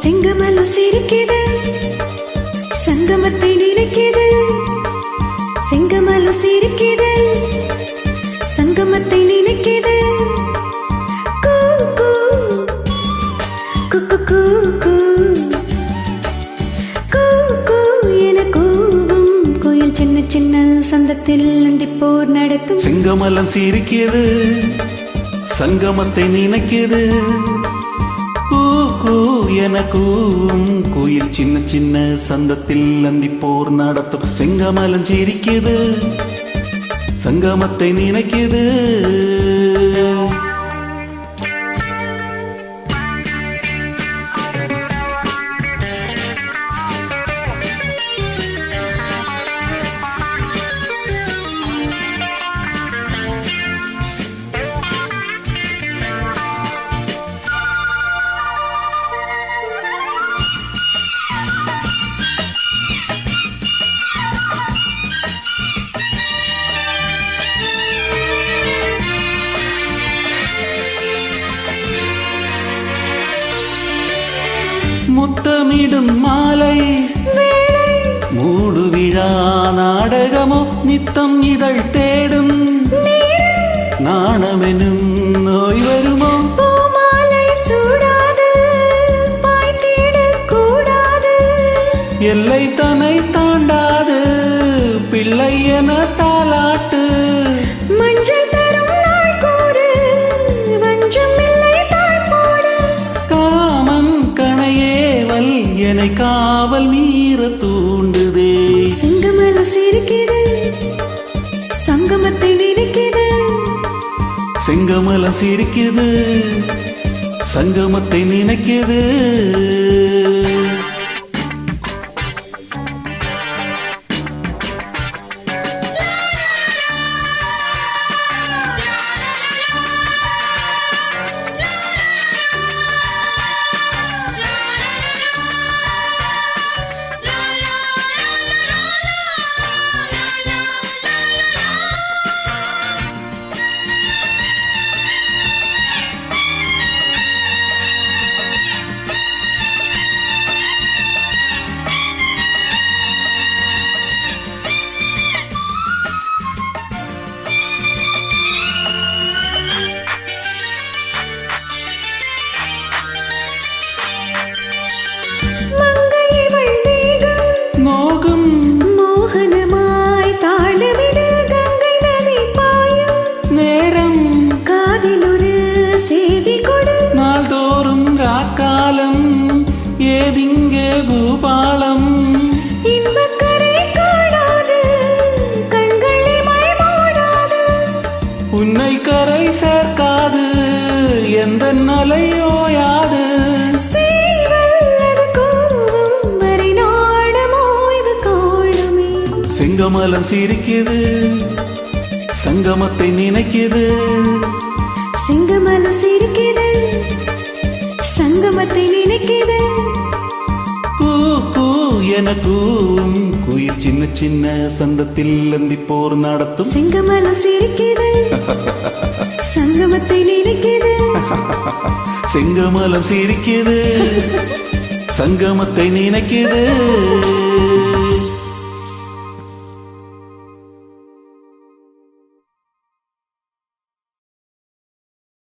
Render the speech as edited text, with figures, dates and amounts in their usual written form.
செங்கமலம் சிரிக்குது, சங்கமத்தை நினைக்குது. செங்கமலம் சிரிக்குது, சங்கமத்தை நினைக்குது. கூ கூ குக்கு கூ கூ கூ கூ என கூவும் கோயில் சின்ன சின்ன சந்தத்தில் அந்திப்போர் நடத்தும். செங்கமலம் சிரிக்குது, சங்கமத்தை நினைக்குது. கூ கூ என கூவும் கோயில் சின்ன சின்ன சந்தத்தில் அந்திப்போர் நடத்தும். செங்கமலம் சிரிக்குது, சங்கமத்தை நினைக்குது. முத்தமிடும் மாலை மூடு விழா நாடகமோ நித்தம் இதழ் தேடும். நாணமெனும் நோய் வருமோ? பூமாலை சூடாது, பாய் தேடக் கூடாது. எல்லை தன்னை தாண்டாது, பிள்ளை என தாலாட்டு. மஞ்சள் தரும் நாள் கூறு, வஞ்சம் இல்லை தாழ் போடு. காமன் கணையேவல் என்னை காவல் மீற தூண்டுதே. செங்கமலம் சிரிக்குது, சங்கமத்தை நினைக்குது. செங்கமலம் சிரிக்குது, சங்கமத்தை நினைக்குது. ஏதிங்கே பூபாலம் இன்பக்கரை காணாது, கண்களை மைமூடாது. உன்னை கரை சேர்க்காது, எந்த நலையோயாது. செங்கமலம் சிரிக்குது, சங்கமத்தை நினைக்குது. செங்கமலம் சிரிக்குது, சங்கமத்தை நினைக்குது. கூ கூ என கூவும் குயில் சின்ன சின்ன சந்தத்தில் அந்திப்போர் நடத்தும். செங்கமலம் சிரிக்குது, சங்கமத்தை நினைக்குது. செங்கமலம் சிரிக்குது, சங்கமத்தை நினைக்குது.